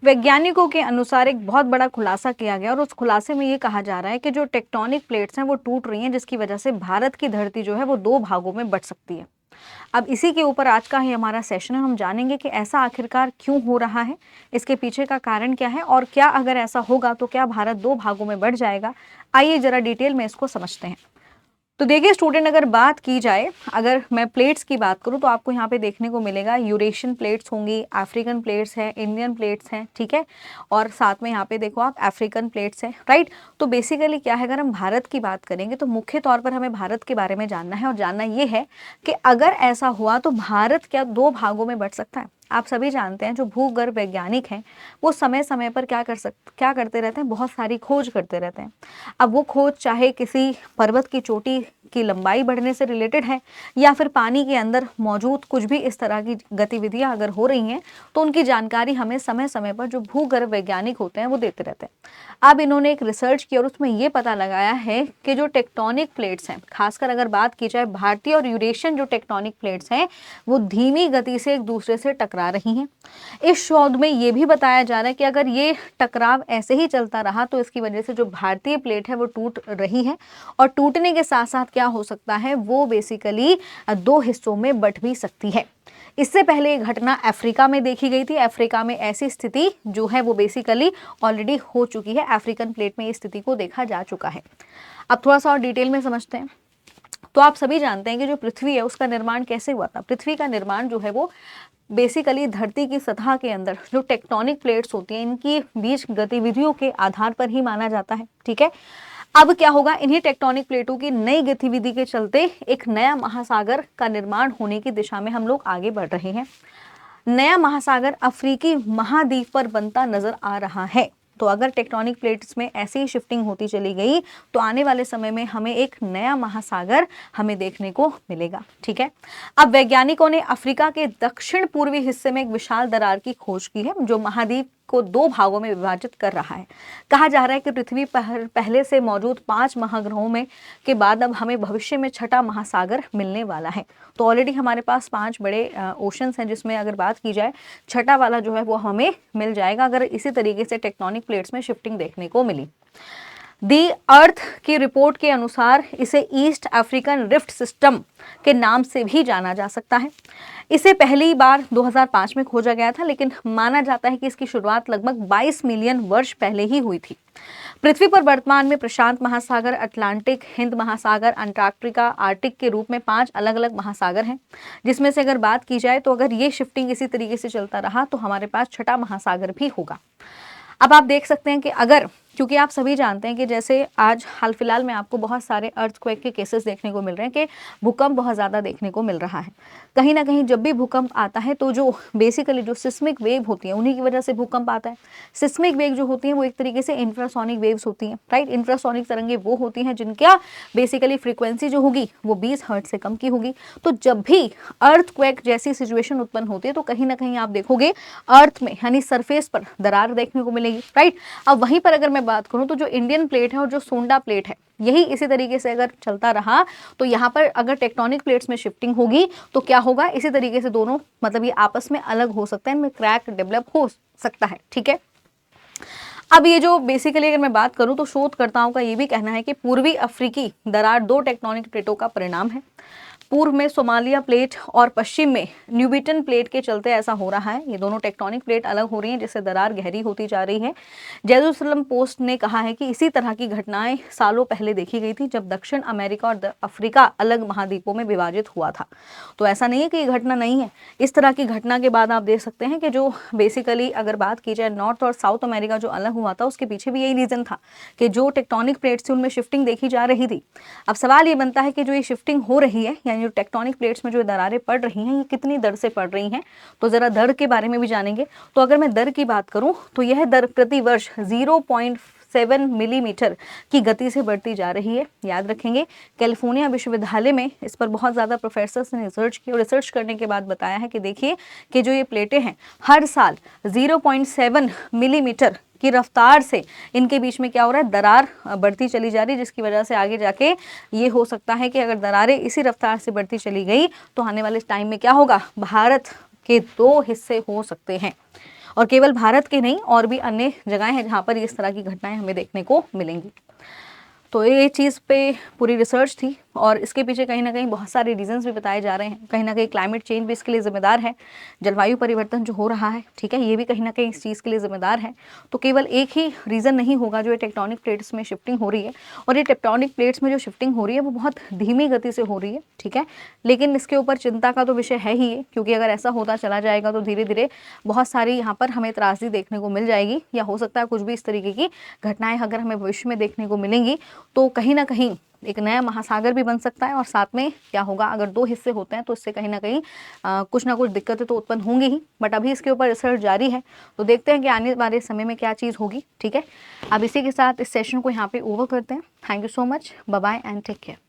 वैज्ञानिकों के अनुसार एक बहुत बड़ा खुलासा किया गया और उस खुलासे में ये कहा जा रहा है कि जो टेक्टोनिक प्लेट्स हैं वो टूट रही हैं, जिसकी वजह से भारत की धरती जो है वो दो भागों में बंट सकती है। अब इसी के ऊपर आज का ही हमारा सेशन है। हम जानेंगे कि ऐसा आखिरकार क्यों हो रहा है, इसके पीछे का कारण क्या है और क्या अगर ऐसा होगा तो क्या भारत दो भागों में बढ़ जाएगा। आइए जरा डिटेल में इसको समझते हैं। तो देखिए स्टूडेंट, अगर बात की जाए, अगर मैं प्लेट्स की बात करूं तो आपको यहाँ पे देखने को मिलेगा यूरेशियन प्लेट्स होंगी, अफ्रीकन प्लेट्स हैं, इंडियन प्लेट्स हैं, ठीक है, और साथ में यहाँ पे देखो आप अफ्रीकन प्लेट्स हैं, राइट। तो बेसिकली क्या है, अगर हम भारत की बात करेंगे तो मुख्य तौर पर हमें भारत के बारे में जानना है और जानना ये है कि अगर ऐसा हुआ तो भारत क्या दो भागों में बंट सकता है। आप सभी जानते हैं जो भूगर्भ वैज्ञानिक हैं वो समय समय पर क्या करते रहते हैं, बहुत सारी खोज करते रहते हैं। अब वो खोज चाहे किसी पर्वत की चोटी की लंबाई बढ़ने से रिलेटेड है या फिर पानी के अंदर मौजूद कुछ भी इस तरह की गतिविधियां अगर हो रही हैं तो उनकी जानकारी हमें समय समय पर जो भूगर्भ वैज्ञानिक होते हैं वो देते रहते हैं। अब इन्होंने एक रिसर्च की और उसमें ये पता लगाया है कि जो टेक्टोनिक प्लेट्स हैं, खासकर अगर बात की जाए भारतीय और यूरेशियन जो टेक्टोनिक प्लेट्स हैं, वो धीमी गति से एक दूसरे से टकरा रही हैं। इस शोध में ये भी बताया जा रहा है कि अगर ये टकराव ऐसे ही चलता रहा तो इसकी वजह से जो भारतीय प्लेट है वो टूट रही है और टूटने के साथ साथ क्या हो सकता है, वो बेसिकली दो हिस्सों में बंट भी सकती है। इससे पहले ये घटना अफ्रीका में देखी गई थी। अफ्रीका में ऐसी स्थिति जो है वो बेसिकली ऑलरेडी हो चुकी है। अफ्रीकन प्लेट में इस स्थिति को देखा जा चुका है। अब थोड़ा सा और डिटेल में समझते हैं। तो आप सभी जानते हैं कि जो पृथ्वी है उसका निर्माण कैसे हुआ था। पृथ्वी का निर्माण जो है वो बेसिकली धरती की सतह के अंदर जो टेक्टोनिक प्लेट्स होती हैं इनकी बीच गतिविधियों के आधार पर ही माना जाता है, ठीक है। अब क्या होगा, इन्हीं टेक्टोनिक प्लेटों की नई गतिविधि के चलते एक नया महासागर का निर्माण होने की दिशा में हम लोग आगे बढ़ रहे हैं। नया महासागर अफ्रीकी महाद्वीप पर बनता नजर आ रहा है। तो अगर टेक्टोनिक प्लेट्स में ऐसे ही शिफ्टिंग होती चली गई तो आने वाले समय में हमें एक नया महासागर हमें देखने को मिलेगा, ठीक है। अब वैज्ञानिकों ने अफ्रीका के दक्षिण पूर्वी हिस्से में एक विशाल दरार की खोज की है जो महाद्वीप को दो भागों में विभाजित कर रहा है। कहा जा रहा है कि पृथ्वी पहले से मौजूद 5 महाग्रहों में के बाद अब हमें भविष्य में छठा महासागर मिलने वाला है। तो ऑलरेडी हमारे पास 5 बड़े ओशंस हैं जिसमें अगर बात की जाए छठा वाला जो है वो हमें मिल जाएगा अगर इसी तरीके से टेक्टोनिक प्लेट्स में शिफ्टिंग देखने को मिली। दी अर्थ की रिपोर्ट के अनुसार इसे ईस्ट अफ्रीकन रिफ्ट सिस्टम के नाम से भी जाना जा सकता है। इसे पहली बार 2005 में खोजा गया था, लेकिन माना जाता है कि इसकी शुरुआत लगभग 22 मिलियन वर्ष पहले ही हुई थी। पृथ्वी पर वर्तमान में प्रशांत महासागर, अटलांटिक, हिंद महासागर, अंटार्कटिका, आर्टिक के रूप में 5 अलग अलग महासागर हैं, जिसमें से अगर बात की जाए तो अगर ये शिफ्टिंग इसी तरीके से चलता रहा तो हमारे पास छठा महासागर भी होगा। अब आप देख सकते हैं कि अगर, क्योंकि आप सभी जानते हैं कि जैसे आज हाल फिलहाल में आपको बहुत सारे अर्थक्वेक के केसेस देखने को मिल रहे हैं कि भूकंप बहुत ज़्यादा देखने को मिल रहा है। कहीं ना कहीं जब भी भूकंप आता है तो जो बेसिकली जो सिस्मिक वेव होती है उन्हीं की वजह से भूकंप आता है। सिस्मिक वेव जो होती है वो एक तरीके से इंफ्रासोनिक वेव्स होती हैं, राइट। इंफ्रासोनिक तरंगे वो होती हैं जिनका बेसिकली फ्रीक्वेंसी जो होगी वो 20 हर्ट्ज से कम की होगी। तो जब भी अर्थक्वेक जैसी सिचुएशन उत्पन्न होती है तो कहीं ना कहीं आप देखोगे अर्थ में यानी सरफेस पर दरार देखने को मिलेगी, राइट। अब वहीं पर अगर मैं बात करूं तो जो इंडियन प्लेट है और जो सोंडा प्लेट है यही इसी तरीके से अगर चलता रहा तो यहाँ पर अगर टेक्टोनिक प्लेट्स में शिफ्टिंग होगी तो क्या होगा, इसी तरीके से दोनों मतलब ये आपस में अलग हो सकते हैं, इनमें क्रैक डेवलप हो सकता है, ठीक है। अब ये जो बेसिकली अगर मैं बात करूं तो शोधकर्ताओं का ये भी कहना है कि पूर्वी अफ्रीकी दरार दो टेक्टोनिक प्लेटों का परिणाम है। पूर्व में सोमालिया प्लेट और पश्चिम में न्यूबिटन प्लेट के चलते ऐसा हो रहा है। ये दोनों टेक्टोनिक प्लेट अलग हो रही हैं जिससे दरार गहरी होती जा रही है। जेरूसलम पोस्ट ने कहा है कि इसी तरह की घटनाएं सालों पहले देखी गई थी जब दक्षिण अमेरिका और अफ्रीका अलग महाद्वीपों में विभाजित हुआ था। तो ऐसा नहीं है कि ये घटना नहीं है। इस तरह की घटना के बाद आप देख सकते हैं कि जो बेसिकली अगर बात की जाए नॉर्थ और साउथ अमेरिका जो अलग हुआ था उसके पीछे भी यही रीजन था कि जो टेक्टोनिक प्लेट्स थी उनमें शिफ्टिंग देखी जा रही थी। अब सवाल ये बनता है कि जो ये शिफ्टिंग हो रही है यानी जो टेक्टोनिक प्लेट्स में जो दरारें पड़ रही हैं ये कितनी दर से पड़ रही हैं, तो जरा दर के बारे में भी जानेंगे। तो अगर मैं दर की बात करूं तो यह दर प्रति वर्ष 0.7 मिलीमीटर की गति से बढ़ती जा रही है। याद रखेंगे कैलिफोर्निया विश्वविद्यालय में इस पर बहुत ज़्यादा प्रोफेसर्स ने रिसर्च की और रिसर्च करने के बाद बताया है कि देखिए कि जो ये प्लेटें हैं हर साल 0.7 मिलीमीटर की रफ्तार से इनके बीच में क्या हो रहा है, दरार बढ़ती चली जा रही है, जिसकी वजह से आगे जाके ये हो सकता है कि अगर दरारें इसी रफ्तार से बढ़ती चली गई तो आने वाले टाइम में क्या होगा, भारत के दो हिस्से हो सकते हैं। और केवल भारत के नहीं, और भी अन्य जगहें हैं जहाँ पर इस तरह की घटनाएं हमें देखने को मिलेंगी। तो ये चीज़ पे पूरी रिसर्च थी, और इसके पीछे कहीं ना कहीं बहुत सारे रीजंस भी बताए जा रहे हैं। कहीं ना कहीं क्लाइमेट चेंज भी इसके लिए ज़िम्मेदार है, जलवायु परिवर्तन जो हो रहा है, ठीक है, ये भी कहीं ना कहीं इस चीज़ के लिए ज़िम्मेदार है। तो केवल एक ही रीज़न नहीं होगा जो ये टेक्टोनिक प्लेट्स में शिफ्टिंग हो रही है, और ये टेक्टोनिक प्लेट्स में जो शिफ्टिंग हो रही है वो बहुत धीमी गति से हो रही है, ठीक है। लेकिन इसके ऊपर चिंता का तो विषय है ही है, क्योंकि अगर ऐसा होता चला जाएगा तो धीरे धीरे बहुत सारी यहाँ पर हमें त्रासदी देखने को मिल जाएगी, या हो सकता है कुछ भी इस तरीके की घटनाएं अगर हमें भविष्य में देखने को मिलेंगी तो कहीं ना कहीं एक नया महासागर भी बन सकता है। और साथ में क्या होगा, अगर दो हिस्से होते हैं तो इससे कहीं ना कहीं कुछ ना कुछ दिक्कतें तो उत्पन्न होंगी ही। बट अभी इसके ऊपर रिसर्च जारी है, तो देखते हैं कि आने वाले समय में क्या चीज़ होगी, ठीक है। अब इसी के साथ इस सेशन को यहाँ पे ओवर करते हैं। Thank you so much, bye bye and take care.